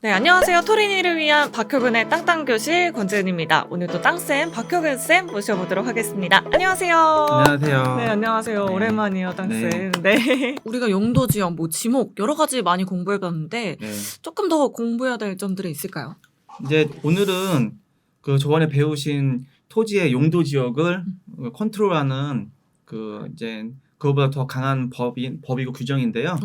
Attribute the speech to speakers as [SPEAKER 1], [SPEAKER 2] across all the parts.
[SPEAKER 1] 네, 안녕하세요. 토린이를 위한 박효근의 땅땅교실 권지은입니다. 오늘도 땅쌤, 박효근쌤 모셔보도록 하겠습니다. 안녕하세요.
[SPEAKER 2] 안녕하세요.
[SPEAKER 1] 네, 안녕하세요.
[SPEAKER 2] 네.
[SPEAKER 1] 오랜만이에요, 땅쌤.
[SPEAKER 2] 네.
[SPEAKER 1] 네. 우리가 용도, 지역, 지목 여러 가지 많이 공부해봤는데
[SPEAKER 2] 네.
[SPEAKER 1] 조금 더 공부해야 될 점들이 있을까요?
[SPEAKER 2] 이제 오늘은 그 저번에 배우신 토지의 용도 지역을 컨트롤하는 그 이제 그거보다 더 강한 법이고 규정인데요.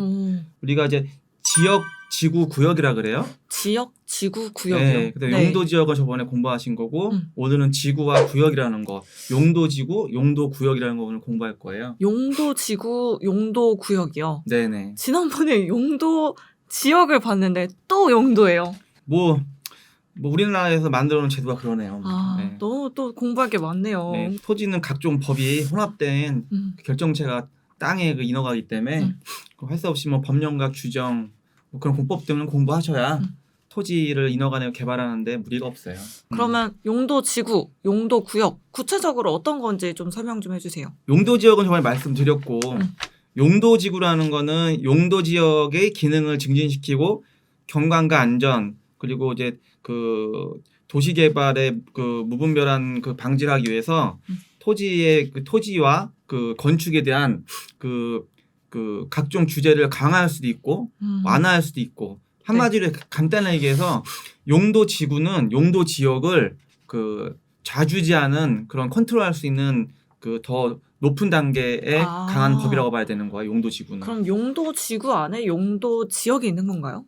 [SPEAKER 2] 우리가 이제 지역, 지구, 구역이라 그래요.
[SPEAKER 1] 지역, 지구, 구역이요.
[SPEAKER 2] 네. 근데 용도 지역은 저번에 공부하신 거고 오늘은 지구와 구역이라는 거, 용도 지구, 용도 구역이라는 거 오늘 공부할 거예요.
[SPEAKER 1] 용도, 지구, 용도, 구역이요.
[SPEAKER 2] 네네.
[SPEAKER 1] 지난번에 용도 지역을 봤는데 또 용도예요.
[SPEAKER 2] 뭐 우리나라에서 만들어놓은 제도가 그러네요. 네.
[SPEAKER 1] 너무 또 공부할 게 많네요.
[SPEAKER 2] 네. 토지는 각종 법이 혼합된 결정체가 땅에 그 인허가이기 때문에 할 수 없이 뭐 법령과 규정 뭐 그런 공법 등을 공부하셔야 토지를 인허가내고 개발하는데 무리가 없어요.
[SPEAKER 1] 그러면 용도 지구, 용도 구역 구체적으로 어떤 건지 좀 설명 좀 해주세요.
[SPEAKER 2] 용도 지역은 저번에 말씀드렸고 용도 지구라는 거는 용도 지역의 기능을 증진시키고 경관과 안전 그리고 이제 그 도시 개발의 그 무분별한 그 방지를 하기 위해서 토지의 그 토지와 그 건축에 대한 그 각종 규제를 강화할 수도 있고 완화할 수도 있고 한마디로 간단하게 얘기해서 용도 지구는 용도 지역을 그 좌주지하는 그런 컨트롤할 수 있는 그 더 높은 단계의 강한 법이라고 봐야 되는 거야 용도 지구는.
[SPEAKER 1] 그럼 용도 지구 안에 용도 지역이 있는 건가요?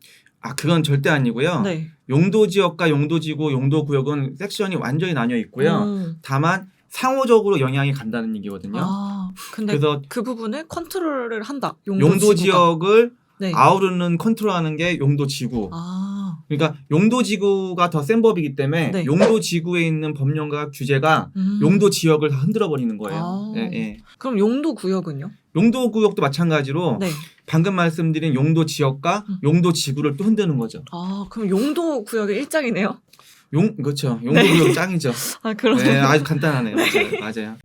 [SPEAKER 2] 그건 절대 아니고요.
[SPEAKER 1] 네.
[SPEAKER 2] 용도 지역과 용도 지구, 용도 구역은 섹션이 완전히 나뉘어 있고요. 다만 상호적으로 영향이 간다는 얘기거든요.
[SPEAKER 1] 근데
[SPEAKER 2] 그래서
[SPEAKER 1] 그 부분을 컨트롤을 한다.
[SPEAKER 2] 용도 지역을
[SPEAKER 1] 네.
[SPEAKER 2] 아우르는 컨트롤하는 게 용도 지구. 그러니까 용도 지구가 더 센 법이기 때문에
[SPEAKER 1] 네.
[SPEAKER 2] 용도 지구에 있는 법령과 규제가 용도 지역을 다 흔들어 버리는 거예요. 네.
[SPEAKER 1] 그럼 용도 구역은요?
[SPEAKER 2] 용도 구역도 마찬가지로
[SPEAKER 1] 네.
[SPEAKER 2] 방금 말씀드린 용도 지역과 용도 지구를 또 흔드는 거죠.
[SPEAKER 1] 그럼 용도 구역의 일장이네요.
[SPEAKER 2] 그렇죠. 용도 구역 짱이죠.
[SPEAKER 1] 그러네요.
[SPEAKER 2] 네, 아주 간단하네요. 맞아요.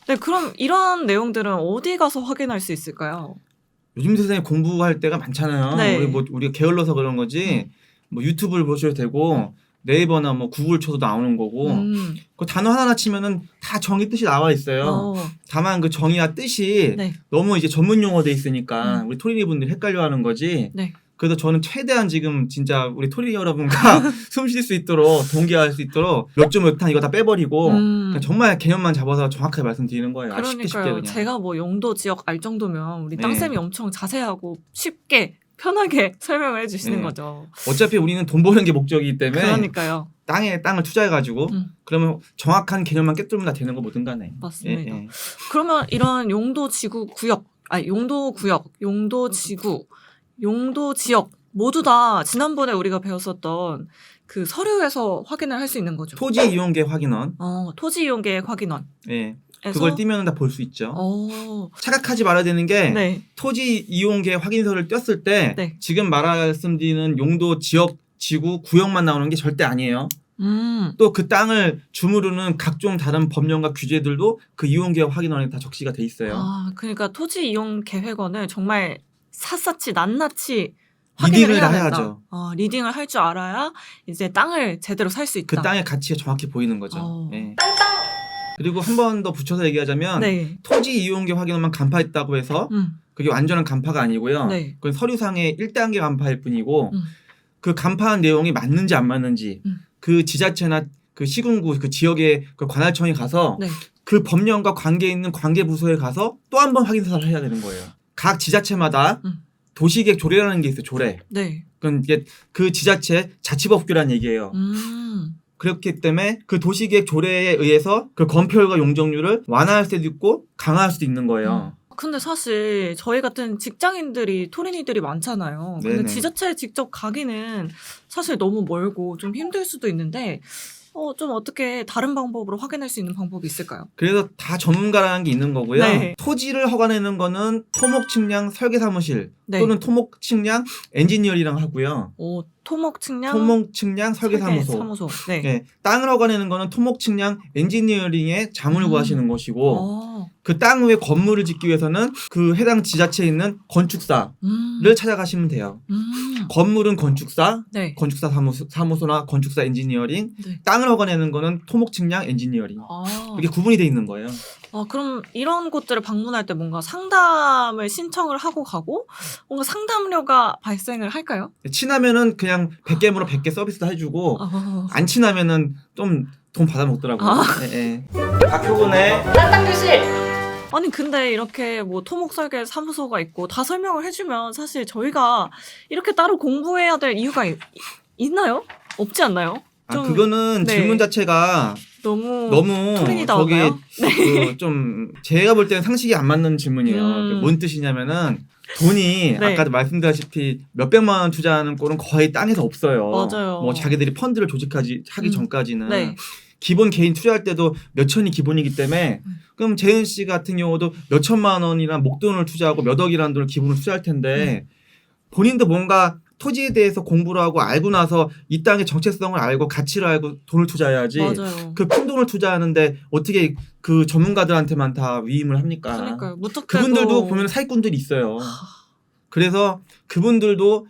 [SPEAKER 1] 네, 그럼 이런 내용들은 어디 가서 확인할 수 있을까요?
[SPEAKER 2] 요즘 세상에 공부할 때가 많잖아요.
[SPEAKER 1] 네.
[SPEAKER 2] 우리가 게을러서 그런 거지. 뭐 유튜브를 보셔도 되고 네이버나 뭐 구글 쳐도 나오는 거고. 그 단어 하나 치면은 다 정의 뜻이 나와 있어요. 다만 그 정의와 뜻이 너무 이제 전문 용어돼 있으니까 우리 토린이 분들이 헷갈려하는 거지.
[SPEAKER 1] 네.
[SPEAKER 2] 그래서 저는 최대한 지금 진짜 우리 토린이 여러분과 숨 쉴 수 있도록 동기화할 수 있도록 몇 점 몇 탄 이거 다 빼버리고 그냥 정말 개념만 잡아서 정확하게 말씀드리는 거예요.
[SPEAKER 1] 그러니까요.
[SPEAKER 2] 쉽게 그냥.
[SPEAKER 1] 제가 뭐 용도 지역 알 정도면 우리 땅쌤이 엄청 자세하고 쉽게 편하게 설명을 해주시는 거죠.
[SPEAKER 2] 어차피 우리는 돈 버는 게 목적이기 때문에
[SPEAKER 1] 그러니까요.
[SPEAKER 2] 땅을 투자해가지고 그러면 정확한 개념만 꿰뚫으면 다 되는 거 뭐든 간에.
[SPEAKER 1] 맞습니다. 그러면 이런 용도 지구 구역, 용도 구역, 용도 지구, 용도 지역 모두 다 지난번에 우리가 배웠었던 그 서류에서 확인을 할 수 있는 거죠.
[SPEAKER 2] 토지 이용계획 확인원.
[SPEAKER 1] 토지 이용계획 확인원.
[SPEAKER 2] 네. 그걸 띄면 다 볼 수 있죠. 착각하지 말아야 되는 게 토지 이용계획 확인서를 띄었을 때 지금 말씀드리는 용도 지역, 지구, 구역만 나오는 게 절대 아니에요. 또 그 땅을 주무르는 각종 다른 법령과 규제들도 그 이용계획 확인원에 다 적시가 돼 있어요.
[SPEAKER 1] 그러니까 토지 이용 계획원을 정말 샅샅이 낱낱이
[SPEAKER 2] 리딩을 다 해야죠.
[SPEAKER 1] 리딩을 할 줄 알아야 이제 땅을 제대로 살 수 있다.
[SPEAKER 2] 그 땅의 가치가 정확히 보이는 거죠. 그리고 한 번 더 붙여서 얘기하자면 토지 이용계 확인원만 간파했다고 해서 그게 완전한 간파가 아니고요. 그건 서류상의 1단계 간파일 뿐이고 그 간파한 내용이 맞는지 안 맞는지 그 지자체나 그 시군구 그 지역의 그 관할청에 가서 그 법령과 관계 있는 관계 부서에 가서 또 한 번 확인사를 해야 되는 거예요. 각 지자체마다 도시계획 조례라는 게 있어요. 조례. 그건 이게 그 지자체 자치법규라는 얘기예요. 그렇기 때문에 그 도시계획 조례에 의해서 그 건폐율과 용적률을 완화할 수도 있고 강화할 수도 있는 거예요.
[SPEAKER 1] 근데 사실 저희 같은 직장인들이 토린이들이 많잖아요. 근데 지자체에 직접 가기는 사실 너무 멀고 좀 힘들 수도 있는데 좀 어떻게 다른 방법으로 확인할 수 있는 방법이 있을까요?
[SPEAKER 2] 그래서 다 전문가라는 게 있는 거고요. 토지를 허가내는 거는 토목 측량 설계 사무실 또는 토목 측량 엔지니어링이랑 하고요.
[SPEAKER 1] 토목측량
[SPEAKER 2] 설계사무소.
[SPEAKER 1] 네.
[SPEAKER 2] 네. 땅을 허가내는 거는 토목측량 엔지니어링에 자문을 구하시는 것이고 그 땅 위에 건물을 짓기 위해서는 그 해당 지자체에 있는 건축사를 찾아가시면 돼요. 건물은 건축사,
[SPEAKER 1] 네.
[SPEAKER 2] 건축사 사무소나 건축사 엔지니어링,
[SPEAKER 1] 네.
[SPEAKER 2] 땅을 허가내는 거는 토목측량 엔지니어링. 이렇게 구분이 돼 있는 거예요.
[SPEAKER 1] 그럼 이런 곳들을 방문할 때 뭔가 상담을 신청을 하고 가고 뭔가 상담료가 발생을 할까요?
[SPEAKER 2] 친하면은 그냥 100개 물어 100개 서비스도 해주고 안 친하면은 좀 돈 받아 먹더라고요. 네. 박효근의
[SPEAKER 3] 땅땅교실.
[SPEAKER 1] 아니 근데 이렇게 뭐 토목 설계 사무소가 있고 다 설명을 해주면 사실 저희가 이렇게 따로 공부해야 될 이유가 있나요? 없지 않나요?
[SPEAKER 2] 그거는
[SPEAKER 1] 네.
[SPEAKER 2] 질문 자체가
[SPEAKER 1] 너무
[SPEAKER 2] 저기 좀 제가 볼 때는 상식이 안 맞는 질문이에요. 뭔 뜻이냐면은 돈이
[SPEAKER 1] 네.
[SPEAKER 2] 아까도 말씀드렸다시피 몇백만 원 투자하는 꼴은 거의 땅에서 없어요.
[SPEAKER 1] 맞아요.
[SPEAKER 2] 뭐 자기들이 펀드를 조직하기 전까지는
[SPEAKER 1] 네.
[SPEAKER 2] 기본 개인 투자할 때도 몇 천이 기본이기 때문에 그럼 재은 씨 같은 경우도 몇 천만 원이나 목돈을 투자하고 몇 억이라는 돈을 기본으로 투자할 텐데 본인도 뭔가 토지에 대해서 공부를 하고 알고 나서 이 땅의 정체성을 알고 가치를 알고 돈을 투자해야지.
[SPEAKER 1] 맞아요.
[SPEAKER 2] 그 큰 돈을 투자하는데 어떻게 그 전문가들한테만 다 위임을 합니까?
[SPEAKER 1] 그러니까요.
[SPEAKER 2] 그분들도 보면 사기꾼들이 있어요. 그래서 그분들도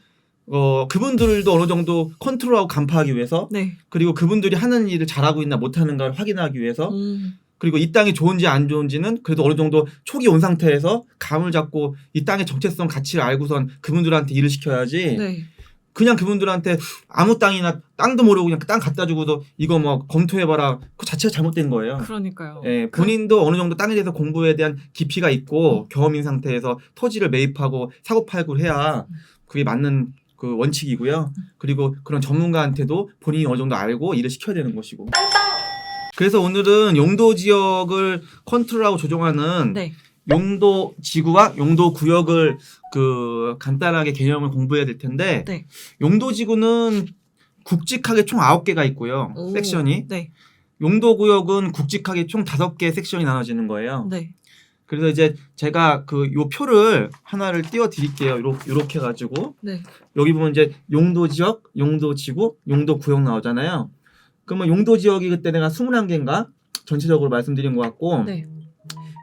[SPEAKER 2] 어느 정도 컨트롤하고 간파하기 위해서
[SPEAKER 1] 네.
[SPEAKER 2] 그리고 그분들이 하는 일을 잘하고 있나 못하는가를 확인하기 위해서 그리고 이 땅이 좋은지 안 좋은지는 그래도 어느 정도 초기 온 상태에서 감을 잡고 이 땅의 정체성 가치를 알고선 그분들한테 일을 시켜야지.
[SPEAKER 1] 네.
[SPEAKER 2] 그냥 그분들한테 아무 땅이나 땅도 모르고 그냥 땅 갖다 주고도 이거 뭐 검토해봐라. 그 자체가 잘못된 거예요.
[SPEAKER 1] 그러니까요.
[SPEAKER 2] 예, 본인도 어느 정도 땅에 대해서 공부에 대한 깊이가 있고 경험인 상태에서 토지를 매입하고 사고팔고를 해야 그게 맞는 그 원칙이고요. 그리고 그런 전문가한테도 본인이 어느 정도 알고 일을 시켜야 되는 것이고. 그래서 오늘은 용도 지역을 컨트롤하고 조정하는
[SPEAKER 1] 네.
[SPEAKER 2] 용도 지구와 용도 구역을 그 간단하게 개념을 공부해야 될 텐데
[SPEAKER 1] 네.
[SPEAKER 2] 용도 지구는 굵직하게 총 9개가 있고요. 섹션이.
[SPEAKER 1] 네.
[SPEAKER 2] 용도 구역은 굵직하게 총 5개의 섹션이 나눠지는 거예요.
[SPEAKER 1] 네.
[SPEAKER 2] 그래서 이제 제가 그 요 표를 하나를 띄워 드릴게요. 요렇게 가지고
[SPEAKER 1] 네.
[SPEAKER 2] 여기 보면 이제 용도 지역, 용도 지구, 용도 구역 나오잖아요. 그러면 용도 지역이 그때 내가 21개인가 전체적으로 말씀드린 것 같고
[SPEAKER 1] 네.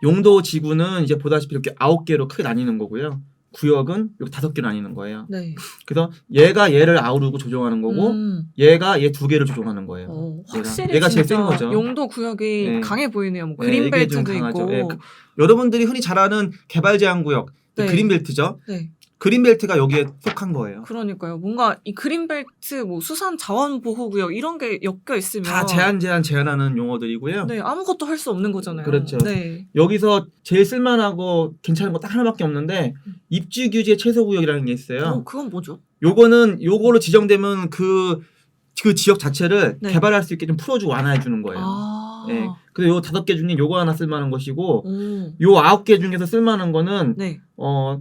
[SPEAKER 2] 용도 지구는 이제 보다시피 이렇게 9개로 크게 나뉘는 거고요. 구역은 이렇게 5개로 나뉘는 거예요.
[SPEAKER 1] 네.
[SPEAKER 2] 그래서 얘가 얘를 아우르고 조정하는 거고 얘가 얘 2개를 조정하는 거예요.
[SPEAKER 1] 확실히
[SPEAKER 2] 얘가 제일 센 거죠.
[SPEAKER 1] 용도 구역이
[SPEAKER 2] 네.
[SPEAKER 1] 강해 보이네요. 뭐
[SPEAKER 2] 네,
[SPEAKER 1] 그린벨트도 있고.
[SPEAKER 2] 네, 여러분들이 흔히 잘 아는 개발 제한 구역
[SPEAKER 1] 네.
[SPEAKER 2] 그린벨트죠.
[SPEAKER 1] 네.
[SPEAKER 2] 그린벨트가 여기에 속한 거예요.
[SPEAKER 1] 그러니까요. 뭔가 이 그린벨트, 뭐 수산 자원 보호 구역 이런 게 엮여 있으면
[SPEAKER 2] 다 제한하는 용어들이고요.
[SPEAKER 1] 네, 아무것도 할 수 없는 거잖아요.
[SPEAKER 2] 그렇죠.
[SPEAKER 1] 네.
[SPEAKER 2] 여기서 제일 쓸만하고 괜찮은 거 딱 하나밖에 없는데 입지 규제 최소 구역이라는 게 있어요.
[SPEAKER 1] 그건 뭐죠?
[SPEAKER 2] 요거로 지정되면 그 지역 자체를
[SPEAKER 1] 네.
[SPEAKER 2] 개발할 수 있게 좀 풀어주고 완화해 주는 거예요. 네. 그래서 요 5개 중에 요거 하나 쓸만한 것이고 요 9개 중에서 쓸만한 거는
[SPEAKER 1] 네.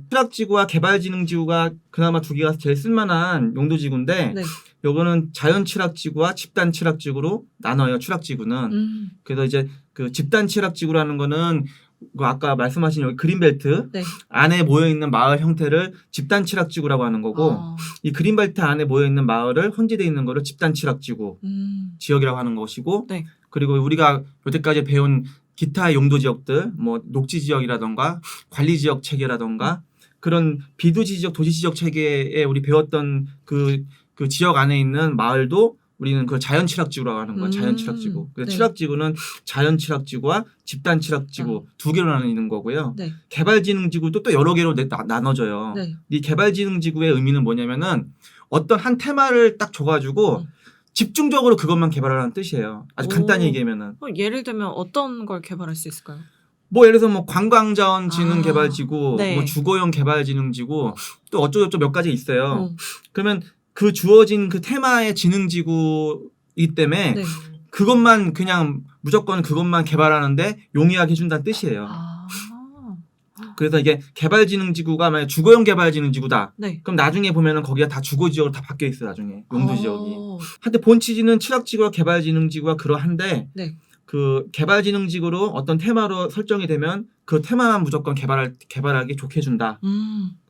[SPEAKER 2] 수락지구와 개발진흥지구가 그나마 2개가 제일 쓸만한 용도지구인데
[SPEAKER 1] 네.
[SPEAKER 2] 요거는 자연취락지구와 집단취락지구로 나눠요. 취락지구는. 그래서 이제 그 집단취락지구라는 거는 그 아까 말씀하신 여기 그린벨트
[SPEAKER 1] 네.
[SPEAKER 2] 안에 모여있는 마을 형태를 집단취락지구라고 하는 거고 이 그린벨트 안에 모여있는 마을을 혼재되어 있는 거를 집단취락지구 지역이라고 하는 것이고
[SPEAKER 1] 네.
[SPEAKER 2] 그리고 우리가 여태까지 배운 기타 용도 지역들 뭐 녹지 지역이라던가 관리 지역 체계라던가 그런 비도시 지역 도시 지역 체계에 우리 배웠던 그 지역 안에 있는 마을도 우리는 그 자연취락지구라고 하는 거야. 자연취락지구. 그래서
[SPEAKER 1] 네.
[SPEAKER 2] 취락지구는 자연취락지구와 집단취락지구 2개로 나뉘는 거고요.
[SPEAKER 1] 네.
[SPEAKER 2] 개발진흥지구도 또 여러 개로 나눠져요.
[SPEAKER 1] 네.
[SPEAKER 2] 이 개발진흥지구의 의미는 뭐냐면은 어떤 한 테마를 딱 줘가지고 집중적으로 그것만 개발하라는 뜻이에요. 아주 간단히 얘기하면은.
[SPEAKER 1] 예를 들면 어떤 걸 개발할 수 있을까요?
[SPEAKER 2] 뭐 예를 들어서 뭐 관광자원진흥 개발지구,
[SPEAKER 1] 네.
[SPEAKER 2] 뭐 주거용 개발진흥지구, 또 어쩌고저쩌고 몇 가지 있어요. 그러면 그 주어진 그 테마의 진흥지구이기 때문에
[SPEAKER 1] 네.
[SPEAKER 2] 그것만 그냥 무조건 그것만 개발하는데 용이하게 해준다는 뜻이에요. 그래서 이게 개발진흥지구가 만약 주거용 개발진흥지구다.
[SPEAKER 1] 네.
[SPEAKER 2] 그럼 나중에 보면은 거기가 다 주거지역으로 다 바뀌어 있어요. 나중에 용도지역이. 한때 본 취지는 취락지구와 개발진흥지구가 그러한데
[SPEAKER 1] 네.
[SPEAKER 2] 그 개발지능직으로 어떤 테마로 설정이 되면 그 테마만 무조건 개발하기 좋게 해준다.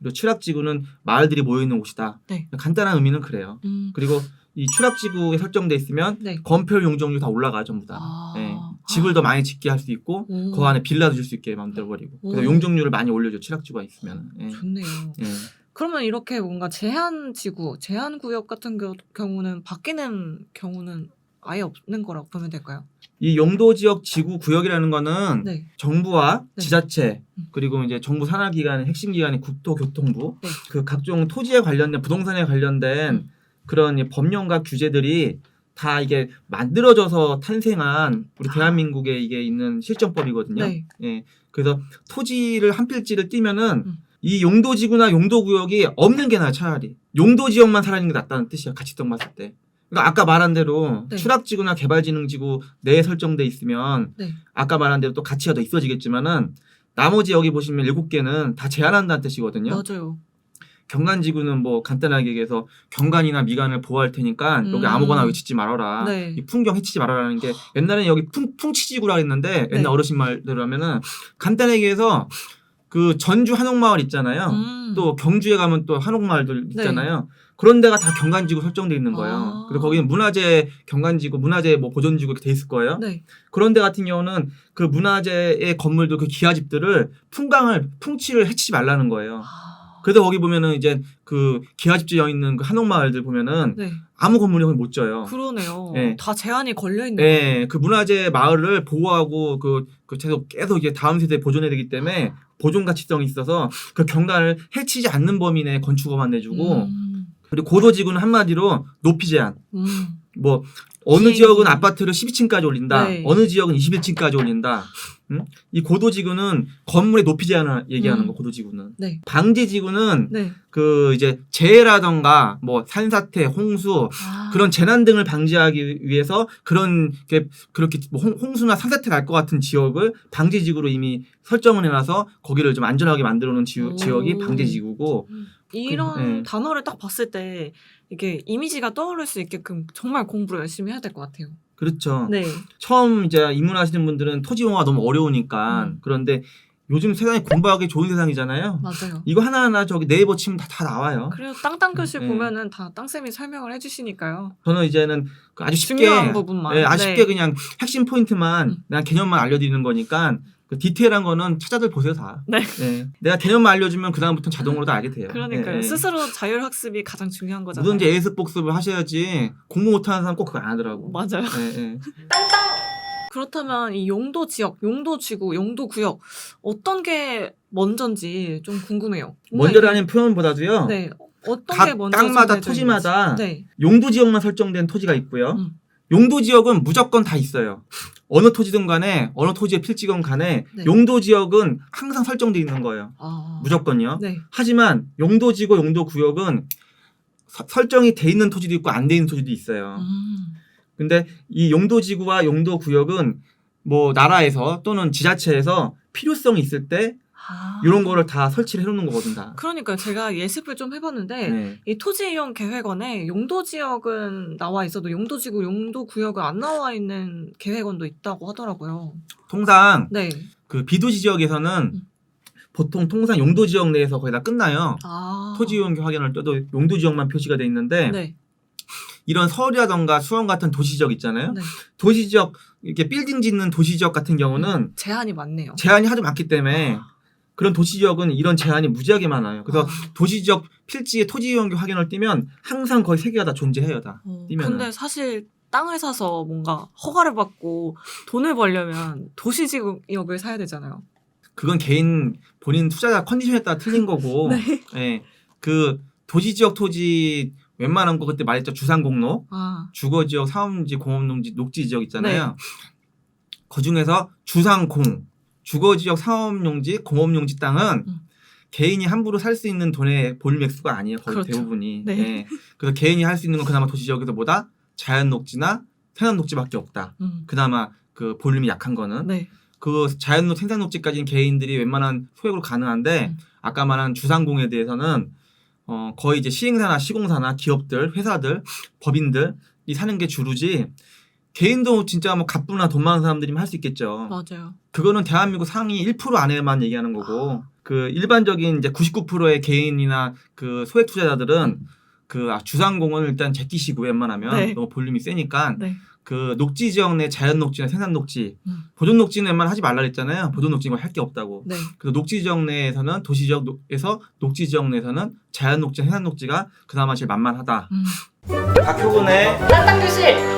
[SPEAKER 2] 그리고 취락지구는 마을들이 모여있는 곳이다.
[SPEAKER 1] 네.
[SPEAKER 2] 간단한 의미는 그래요. 그리고 이 취락지구에 설정돼 있으면
[SPEAKER 1] 네.
[SPEAKER 2] 건폐율 용적률이 다 올라가 전부 다. 예. 집을 더 많이 짓게 할 수 있고 그 안에 빌라도 줄 수 있게 만들어버리고 그래서 용적률을 많이 올려줘 취락지구가 있으면. 예.
[SPEAKER 1] 좋네요.
[SPEAKER 2] 예.
[SPEAKER 1] 그러면 이렇게 뭔가 제한지구, 제한구역 같은 경우는 바뀌는 경우는 아예 없는 거라고 보면 될까요?
[SPEAKER 2] 이 용도지역 지구 구역이라는 거는
[SPEAKER 1] 네.
[SPEAKER 2] 정부와
[SPEAKER 1] 네.
[SPEAKER 2] 지자체 그리고 이제 정부 산하기관의 핵심 기관인 국토교통부
[SPEAKER 1] 네.
[SPEAKER 2] 그 각종 토지에 관련된 부동산에 관련된 그런 법령과 규제들이 다 이게 만들어져서 탄생한 우리 대한민국에 이게 있는 실정법이거든요.
[SPEAKER 1] 네.
[SPEAKER 2] 예. 그래서 토지를 한 필지를 띄면은 이 용도지구나 용도구역이 없는 게 나아 차라리. 용도지역만 살아있는 게 낫다는 뜻이야. 가치성 봤을 때. 그러니까 아까 말한 대로
[SPEAKER 1] 네.
[SPEAKER 2] 취락지구나 개발지능지구 내에 설정돼 있으면
[SPEAKER 1] 네.
[SPEAKER 2] 아까 말한 대로 또 가치가 더 있어지겠지만은 나머지 여기 보시면 7개는 다 제한한다는 뜻이거든요.
[SPEAKER 1] 맞아요.
[SPEAKER 2] 경관지구는 뭐 간단하게 얘기해서 경관이나 미관을 보호할 테니까 여기 아무거나 여기 짓지 말아라.
[SPEAKER 1] 네.
[SPEAKER 2] 이 풍경 해치지 말아라는 게 옛날에는 여기 풍치지구라 했는데 옛날
[SPEAKER 1] 네.
[SPEAKER 2] 어르신 말대로 하면은 간단하게 얘기해서 그 전주 한옥마을 있잖아요. 또 경주에 가면 또 한옥마을들 있잖아요. 네. 그런 데가 다 경관지구 설정돼 있는 거예요. 그리고 거기는 문화재 경관지구, 문화재 뭐 보존지구 이렇게 돼 있을 거예요. 네. 그런 데 같은 경우는 그 문화재의 건물들, 그 기와집들을 풍치를 해치지 말라는 거예요. 그래도 거기 보면은 이제 그 기와집지어 있는 그 한옥마을들 보면은 네. 아무 건물이 거기 못 져요.
[SPEAKER 1] 그러네요. 네. 다 제한이 걸려 있는
[SPEAKER 2] 네.
[SPEAKER 1] 거예요.
[SPEAKER 2] 그 문화재 마을을 보호하고 그 계속 이게 다음 세대에 보존해야 되기 때문에 보존 가치성이 있어서 그 경관을 해치지 않는 범위 내 건축업만 내주고 그리고 고도지구는 한마디로 높이 제한. 뭐 어느 지역은 아파트를 12층까지 올린다. 네. 어느 지역은 21층까지 올린다. 이 고도지구는 건물의 높이 제한을 얘기하는 거. 고도지구는. 네. 방지지구는 네. 그 이제 재해라던가 뭐 산사태, 홍수 그런 재난 등을 방지하기 위해서 그렇게 뭐 홍수나 산사태 날 것 같은 지역을 방지지구로 이미 설정을 해놔서 거기를 좀 안전하게 만들어놓은 지역이 방지지구고.
[SPEAKER 1] 이런 네. 단어를 딱 봤을 때 이게 이미지가 떠오를 수 있게끔 정말 공부를 열심히 해야 될 것 같아요.
[SPEAKER 2] 그렇죠.
[SPEAKER 1] 네.
[SPEAKER 2] 처음 이제 입문하시는 분들은 토지용어가 너무 어려우니까 그런데 요즘 세상이 공부하기 좋은 세상이잖아요.
[SPEAKER 1] 맞아요.
[SPEAKER 2] 이거 하나하나 저기 네이버 치면 다 나와요.
[SPEAKER 1] 그래요. 땅땅교실 보면은 다 땅쌤이 설명을 해주시니까요.
[SPEAKER 2] 저는 이제는 아주 쉽게
[SPEAKER 1] 중요한 부분만.
[SPEAKER 2] 네, 아주 쉽게 그냥 핵심 포인트만 그냥 개념만 알려드리는 거니까 그 디테일한 거는 찾아들 보세요 다.
[SPEAKER 1] 네.
[SPEAKER 2] 네. 내가 개념만 알려주면 그 다음부터 자동으로 다 알게 돼요.
[SPEAKER 1] 그러니까요.
[SPEAKER 2] 네.
[SPEAKER 1] 스스로 자율학습이 가장 중요한 거잖아요.
[SPEAKER 2] 뭐든지 에이스 복습을 하셔야지 공부 못하는 사람 꼭 그거 안 하더라고.
[SPEAKER 1] 맞아요.
[SPEAKER 2] 네.
[SPEAKER 1] 그렇다면 이 용도 지역, 용도 지구, 용도 구역 어떤 게 먼저인지 좀 궁금해요.
[SPEAKER 2] 먼저라는 표현보다도요.
[SPEAKER 1] 네. 어떤
[SPEAKER 2] 각
[SPEAKER 1] 게 먼저
[SPEAKER 2] 땅마다 토지마다
[SPEAKER 1] 네.
[SPEAKER 2] 용도 지역만 설정된 토지가 있고요. 용도 지역은 무조건 다 있어요. 어느 토지든 간에 어느 토지의 필지건 간에 네. 용도 지역은 항상 설정돼 있는 거예요. 무조건요. 네. 하지만 용도 지구, 용도 구역은 설정이 돼 있는 토지도 있고 안 돼 있는 토지도 있어요. 근데 이 용도 지구와 용도 구역은 뭐 나라에서 또는 지자체에서 필요성이 있을 때 이런 거를 다 설치를 해놓는 거거든 다.
[SPEAKER 1] 그러니까 제가 예습을 좀 해봤는데 네. 이 토지이용 계획원에 용도 지역은 나와 있어도 용도 지구, 용도 구역은 안 나와 있는 계획원도 있다고 하더라고요.
[SPEAKER 2] 통상
[SPEAKER 1] 네.
[SPEAKER 2] 그 비도시 지역에서는 보통 통상 용도 지역 내에서 거의 다 끝나요. 토지이용 확인을 떠도 용도 지역만 표시가 돼 있는데 네. 이런 서울이라던가 수원 같은 도시 지역 있잖아요. 네. 도시 지역 이렇게 빌딩 짓는 도시 지역 같은 경우는
[SPEAKER 1] 제한이 많네요.
[SPEAKER 2] 제한이 하도 많기 때문에. 그런 도시지역은 이런 제한이 무지하게 많아요. 그래서 도시지역 필지의 토지이용기 확인을 띄면 항상 거의 3개가 다 존재해요. 다.
[SPEAKER 1] 근데 사실 땅을 사서 뭔가 허가를 받고 돈을 벌려면 도시지역을 사야 되잖아요.
[SPEAKER 2] 그건 개인 본인 투자자 컨디션에 따라 틀린 거고 네. 네. 그 도시지역 토지 웬만한 거 그때 말했죠. 주상공로, 주거지역, 사업지, 공업농지, 녹지지역 있잖아요. 네. 그중에서 주상공 주거지역, 사업용지, 공업용지 땅은 개인이 함부로 살 수 있는 돈의 볼맥수가 아니에요. 거의 그렇죠. 대부분이. 네. 네. 그래서 개인이 할 수 있는 건 그나마 도시지역에서 보다 자연녹지나 생산녹지밖에 없다. 그나마 그 볼륨이 약한 거는. 네. 그 자연녹, 생산녹지까지는 개인들이 웬만한 소액으로 가능한데 아까 말한 주상공에 대해서는 거의 이제 시행사나 시공사나 기업들, 회사들, 법인들이 사는 게 주류지 개인도 진짜 뭐 갑부나 돈 많은 사람들이면 할 수 있겠죠.
[SPEAKER 1] 맞아요.
[SPEAKER 2] 그거는 대한민국 상위 1% 안에만 얘기하는 거고 그 일반적인 이제 99%의 개인이나 그 소액 투자자들은 그 주상공은 일단 제끼시고 웬만하면
[SPEAKER 1] 네.
[SPEAKER 2] 너무 볼륨이 세니까
[SPEAKER 1] 네.
[SPEAKER 2] 그 녹지 지역 내 자연 녹지나 생산 녹지 보존 녹지는 웬만 하지 말라 그랬잖아요. 보존 녹지는 할 게 없다고.
[SPEAKER 1] 네.
[SPEAKER 2] 그래서 녹지 지역 내에서는 도시 지역에서 녹지 지역 내에서는 자연 녹지, 생산 녹지가 그나마 제일 만만하다. 박효근의
[SPEAKER 1] 딴딴교실.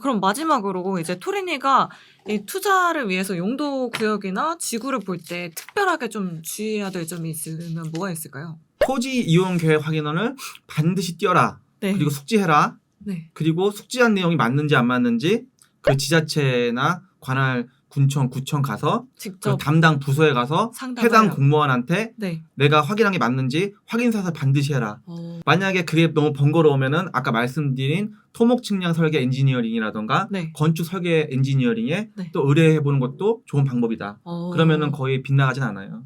[SPEAKER 1] 그럼 마지막으로 이제 토린이가 이 투자를 위해서 용도 구역이나 지구를 볼 때 특별하게 좀 주의해야 될 점이 있으면 뭐가 있을까요?
[SPEAKER 2] 토지 이용 계획 확인원을 반드시 띄워라.
[SPEAKER 1] 네.
[SPEAKER 2] 그리고 숙지해라.
[SPEAKER 1] 네.
[SPEAKER 2] 그리고 숙지한 내용이 맞는지 안 맞는지 그 지자체나 관할 군청, 구청 가서
[SPEAKER 1] 직접
[SPEAKER 2] 그 담당 부서에 가서 해당 공무원한테
[SPEAKER 1] 네.
[SPEAKER 2] 내가 확인한 게 맞는지 확인사서 반드시 해라. 만약에 그게 너무 번거로우면은 아까 말씀드린 토목 측량 설계 엔지니어링이라던가
[SPEAKER 1] 네.
[SPEAKER 2] 건축 설계 엔지니어링에
[SPEAKER 1] 네.
[SPEAKER 2] 또 의뢰해보는 것도 좋은 방법이다. 그러면은 거의 빗나가진 않아요.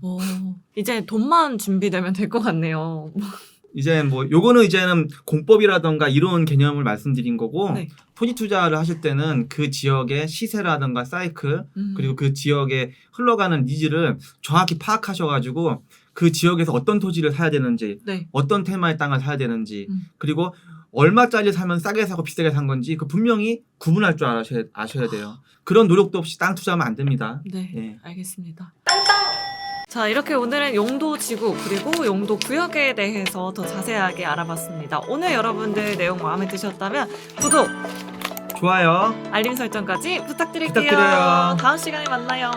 [SPEAKER 1] 이제 돈만 준비되면 될 것 같네요.
[SPEAKER 2] 이제 뭐 요거는 이제는 공법이라던가 이론 개념을 말씀드린 거고
[SPEAKER 1] 네.
[SPEAKER 2] 토지 투자를 하실 때는 그 지역의 시세라던가 사이클 그리고 그 지역에 흘러가는 니즈를 정확히 파악하셔가지고 그 지역에서 어떤 토지를 사야 되는지
[SPEAKER 1] 네.
[SPEAKER 2] 어떤 테마의 땅을 사야 되는지 그리고 얼마짜리 사면 싸게 사고 비싸게 산 건지 그 분명히 구분할 줄 아셔야 돼요. 그런 노력도 없이 땅 투자하면 안 됩니다.
[SPEAKER 1] 네,
[SPEAKER 2] 예.
[SPEAKER 1] 알겠습니다. 자, 이렇게 오늘은 용도 지구 그리고 용도 구역에 대해서 더 자세하게 알아봤습니다. 오늘 여러분들 내용 마음에 드셨다면 구독,
[SPEAKER 2] 좋아요.
[SPEAKER 1] 알림 설정까지 부탁드릴게요.
[SPEAKER 2] 부탁드려요.
[SPEAKER 1] 다음 시간에 만나요.